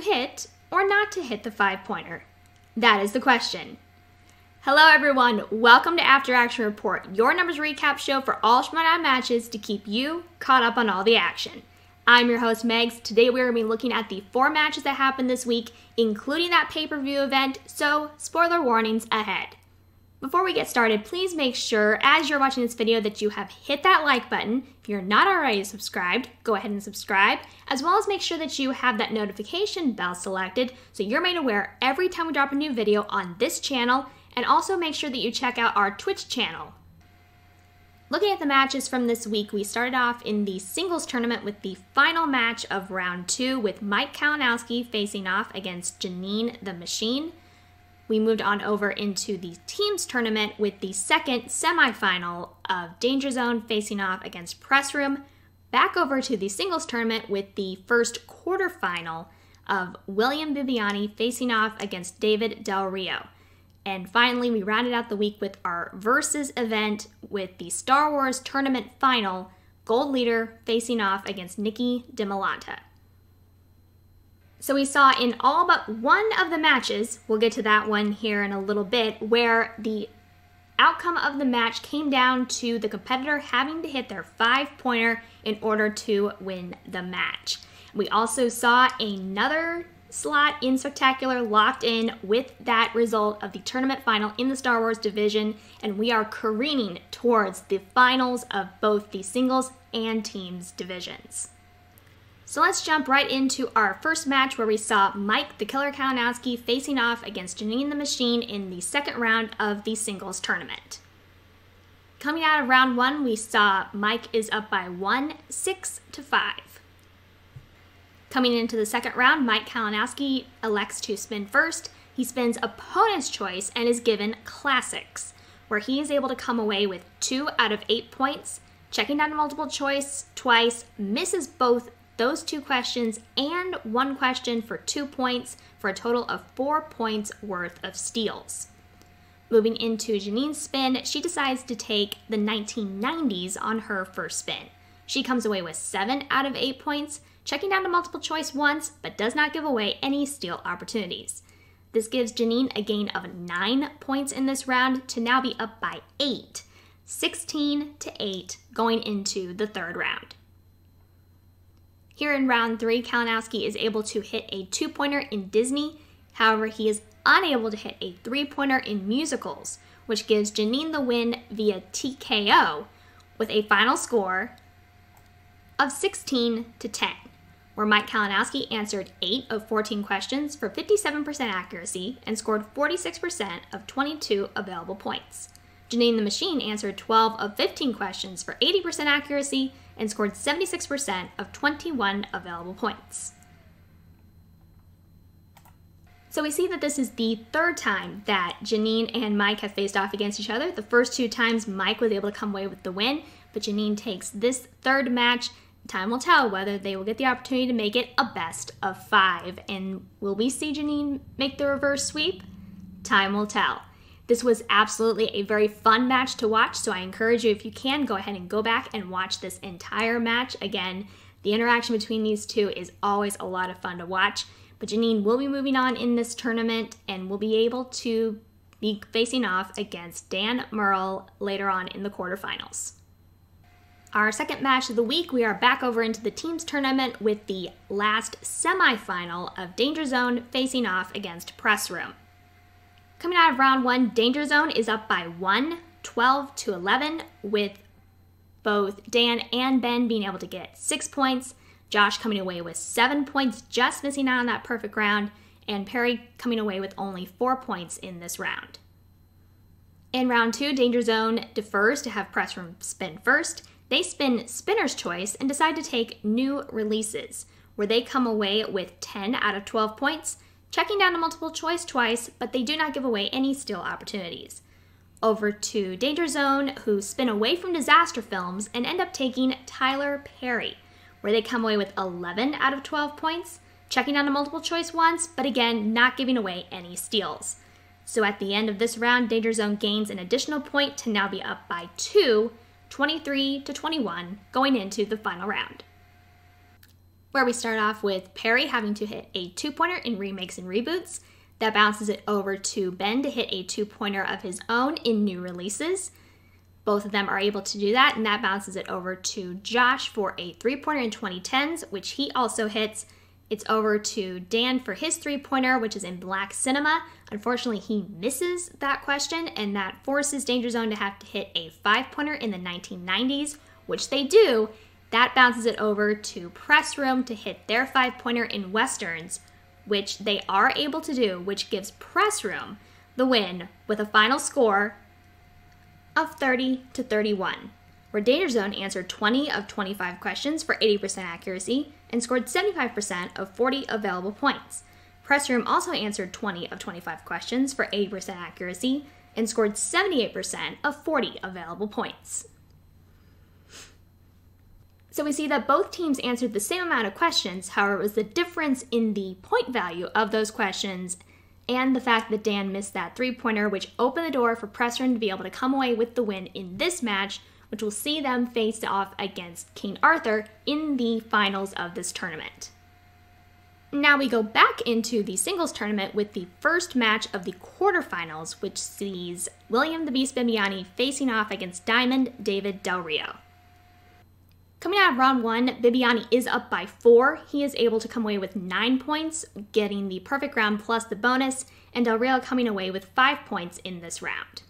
hit or not to hit the 5-pointer? That is the question. Hello everyone, welcome to After Action Report, your numbers recap show for all Shmona matches to keep you caught up on all the action. I'm your host Megs. Today we're going to be looking at the 4 matches that happened this week, including that pay-per-view event, so spoiler warnings ahead. Before we get started, please make sure as you're watching this video that you have hit that like button. If you're not already subscribed, go ahead and subscribe, as well as make sure that you have that notification bell selected so you're made aware every time we drop a new video on this channel, and also make sure that you check out our Twitch channel. Looking at the matches from this week, we started off in the singles tournament with the final match of round 2 with Mike Kalinowski facing off against Janine the Machine. We moved on over into the teams tournament with the second semifinal of Danger Zone facing off against Press Room. Back over to the singles tournament with the first quarterfinal of William Bibiani facing off against David Del Rio. And finally, we rounded out the week with our Versus event with the Star Wars tournament final, Gold Leader facing off against Nikki DiMolanta. So we saw in all but one of the matches, we'll get to that one here in a little bit, where the outcome of the match came down to the competitor having to hit their 5-pointer in order to win the match. We also saw another slot in Spectacular locked in with that result of the tournament final in the Star Wars division, and we are careening towards the finals of both the singles and teams divisions. So let's jump right into our first match where we saw Mike the Killer Kalinowski facing off against Janine the Machine in the second round of the singles tournament. Coming out of round 1, we saw Mike is up by 1, 6-5. Coming into the second round, Mike Kalinowski elects to spin first. He spins opponent's choice and is given classics, where he is able to come away with 2 out of 8 points, checking down to multiple choice twice, misses both those 2 questions and 1 question for 2 points for a total of 4 points worth of steals. Moving into Janine's spin, she decides to take the 1990s on her first spin. She comes away with 7 out of 8 points, checking down to multiple choice once, but does not give away any steal opportunities. This gives Janine a gain of 9 points in this round to now be up by 8, 16-8 going into the third round. Here in round 3, Kalinowski is able to hit a 2-pointer in Disney. However, he is unable to hit a 3-pointer in musicals, which gives Janine the win via TKO with a final score of 16-10, where Mike Kalinowski answered 8 of 14 questions for 57% accuracy and scored 46% of 22 available points. Janine the Machine answered 12 of 15 questions for 80% accuracy and scored 76% of 21 available points. So we see that this is the third time that Janine and Mike have faced off against each other. The first 2 times Mike was able to come away with the win, but Janine takes this third match. Time will tell whether they will get the opportunity to make it a best of 5. And will we see Janine make the reverse sweep? Time will tell. This was absolutely a very fun match to watch, so I encourage you, if you can, go ahead and go back and watch this entire match. Again, the interaction between these 2 is always a lot of fun to watch, but Janine will be moving on in this tournament and will be able to be facing off against Dan Murrell later on in the quarterfinals. Our second match of the week, we are back over into the teams tournament with the last semifinal of Danger Zone facing off against Press Room. Coming out of round 1, Danger Zone is up by 1, 12-11, with both Dan and Ben being able to get 6 points, Josh coming away with 7 points, just missing out on that perfect round, and Perry coming away with only 4 points in this round. In round 2, Danger Zone defers to have Press Room spin first. They spin spinner's choice and decide to take new releases, where they come away with 10 out of 12 points, checking down to multiple choice twice, but they do not give away any steal opportunities. Over to Danger Zone, who spin away from disaster films and end up taking Tyler Perry, where they come away with 11 out of 12 points, checking down to multiple choice once, but again, not giving away any steals. So at the end of this round, Danger Zone gains an additional point to now be up by 2, 23-21, going into the final round. where we start off with Perry having to hit a 2-pointer in remakes and reboots. That bounces it over to Ben to hit a 2-pointer of his own in new releases. Both of them are able to do that, and that bounces it over to Josh for a 3-pointer in 2010s, which he also hits. It's over to Dan for his 3-pointer, which is in Black Cinema. Unfortunately, he misses that question, and that forces Danger Zone to have to hit a 5-pointer in the 1990s, which they do. That bounces it over to Press Room to hit their 5-pointer in Westerns, which they are able to do, which gives Press Room the win with a final score of 30-31, where Danger Zone answered 20 of 25 questions for 80% accuracy and scored 75% of 40 available points. Press Room also answered 20 of 25 questions for 80% accuracy and scored 78% of 40 available points. So we see that both teams answered the same amount of questions, however, it was the difference in the point value of those questions and the fact that Dan missed that 3-pointer, which opened the door for Press Room to be able to come away with the win in this match, which will see them face off against King Arthur in the finals of this tournament. Now we go back into the singles tournament with the first match of the quarterfinals, which sees William the Beast Bibiani facing off against Diamond David Del Rio. Coming out of round 1, Bibiani is up by 4. He is able to come away with 9 points, getting the perfect round plus the bonus, and Del Rio coming away with 5 points in this round.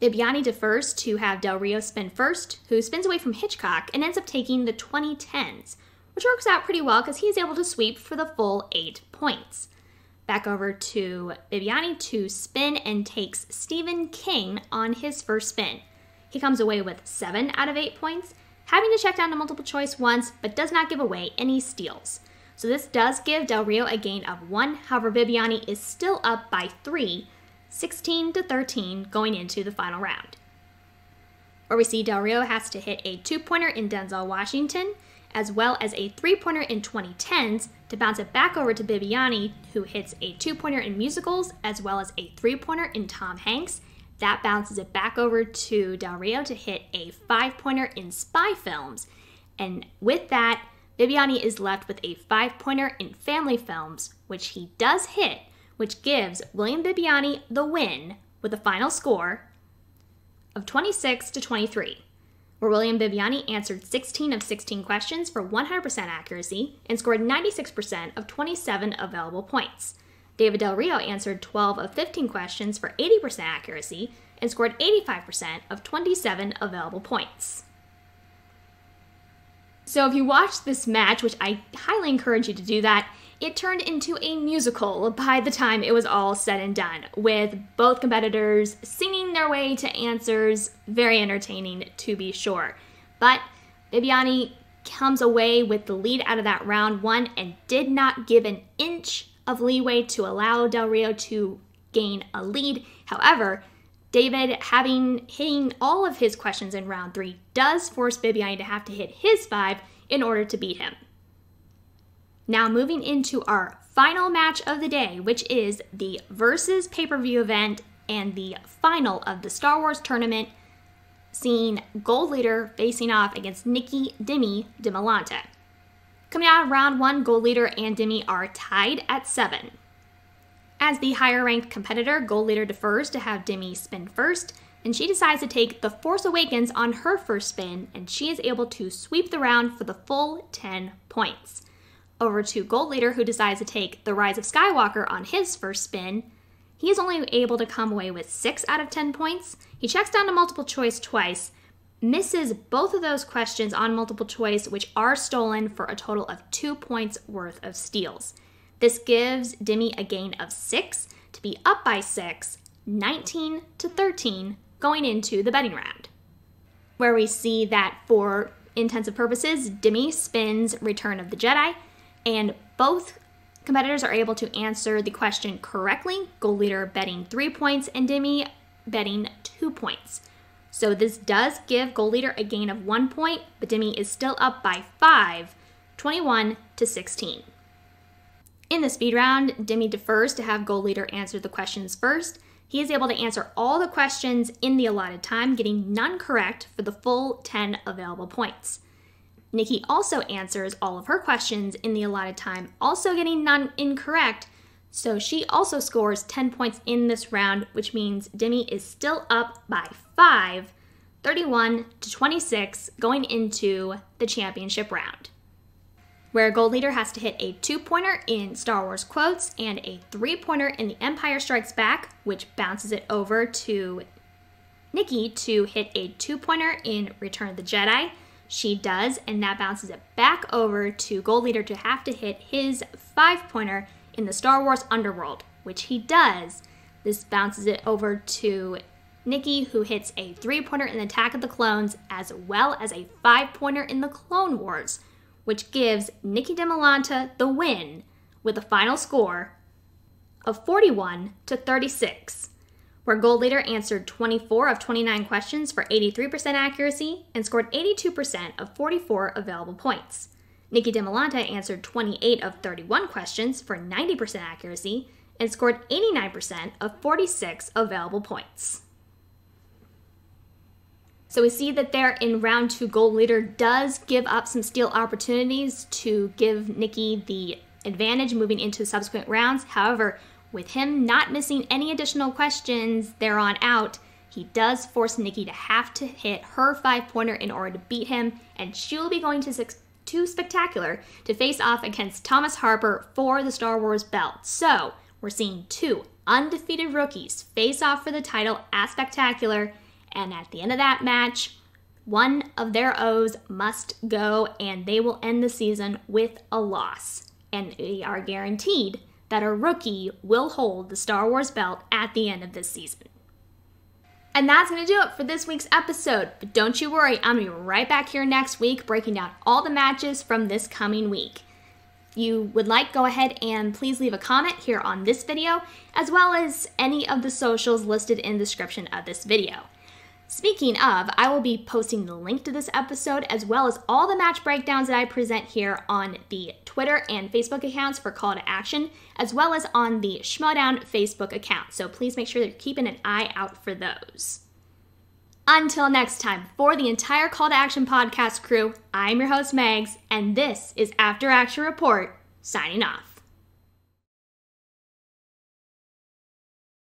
Bibiani defers to have Del Rio spin first, who spins away from Hitchcock and ends up taking the 2010s, which works out pretty well because he's able to sweep for the full 8 points. Back over to Bibiani to spin and takes Stephen King on his first spin. He comes away with 7 out of 8 points, having to check down to multiple choice once, but does not give away any steals. So this does give Del Rio a gain of 1, however Bibiani is still up by 3, 16-13 going into the final round. Where we see Del Rio has to hit a 2-pointer in Denzel Washington, as well as a 3-pointer in 2010s to bounce it back over to Bibiani, who hits a 2-pointer in musicals, as well as a 3-pointer in Tom Hanks. That bounces it back over to Del Rio to hit a 5-pointer in spy films. And with that, Bibiani is left with a 5-pointer in family films, which he does hit, which gives William Bibiani the win with a final score of 26-23, where William Bibiani answered 16 of 16 questions for 100% accuracy and scored 96% of 27 available points. David Del Rio answered 12 of 15 questions for 80% accuracy and scored 85% of 27 available points. So if you watched this match, which I highly encourage you to do that, it turned into a musical by the time it was all said and done, with both competitors singing their way to answers. Very entertaining, to be sure. But Bibiani comes away with the lead out of that round 1 and did not give an inch of leeway to allow Del Rio to gain a lead. However, David, hitting all of his questions in round 3, does force Bibiani to have to hit his 5 in order to beat him. Now moving into our final match of the day, which is the Versus pay-per-view event and the final of the Star Wars tournament, seeing Gold Leader facing off against Nikki Demi DiMolanta. Coming out of round 1, Gold Leader and Demi are tied at 7. As the higher-ranked competitor, Gold Leader defers to have Demi spin first, and she decides to take The Force Awakens on her first spin, and she is able to sweep the round for the full 10 points. Over to Gold Leader, who decides to take The Rise of Skywalker on his first spin. He is only able to come away with 6 out of 10 points. He checks down to multiple choice twice, misses both of those questions on multiple choice, which are stolen for a total of 2 points worth of steals. This gives Demi a gain of 6 to be up by 6, 19-13 going into the betting round, where we see that for intensive purposes, Demi spins Return of the Jedi, and both competitors are able to answer the question correctly, Gold Leader betting 3 points and Demi betting 2 points. So this does give Gold Leader a gain of 1 point, but Demi is still up by 5, 21-16. In the speed round, Demi defers to have Gold Leader answer the questions first. He is able to answer all the questions in the allotted time, getting none correct for the full 10 available points. Nikki also answers all of her questions in the allotted time, also getting none incorrect, so she also scores 10 points in this round, which means Demi is still up by 5, 31-26, going into the championship round, where Gold Leader has to hit a 2-pointer in Star Wars quotes and a 3-pointer in The Empire Strikes Back, which bounces it over to Nikki to hit a 2-pointer in Return of the Jedi. She does, and that bounces it back over to Gold Leader to have to hit his 5-pointer in the Star Wars Underworld, which he does. This bounces it over to Nikki, who hits a 3-pointer in Attack of the Clones, as well as a 5-pointer in the Clone Wars, which gives Nikki DeMolanta the win with a final score of 41-36. Where Gold Leader answered 24 of 29 questions for 83% accuracy and scored 82% of 44 available points. Nikki DeMolanta answered 28 of 31 questions for 90% accuracy and scored 89% of 46 available points. So we see that there in round 2, Gold Leader does give up some steal opportunities to give Nikki the advantage moving into subsequent rounds. However, with him not missing any additional questions there on out, he does force Nikki to have to hit her 5-pointer in order to beat him, and she'll be going to Spectacular to face off against Thomas Harper for the Star Wars belt. So we're seeing 2 undefeated rookies face off for the title at Spectacular, and at the end of that match, one of their O's must go, and they will end the season with a loss. And they are guaranteed that a rookie will hold the Star Wars belt at the end of this season. And that's going to do it for this week's episode. But don't you worry, I'm going to be right back here next week breaking down all the matches from this coming week. If you would like, go ahead and please leave a comment here on this video, as well as any of the socials listed in the description of this video. Speaking of, I will be posting the link to this episode as well as all the match breakdowns that I present here on the Twitter and Facebook accounts for Call to Action, as well as on the Schmodown Facebook account. So please make sure that you're keeping an eye out for those. Until next time, for the entire Call to Action podcast crew, I'm your host, Megs, and this is After Action Report, signing off.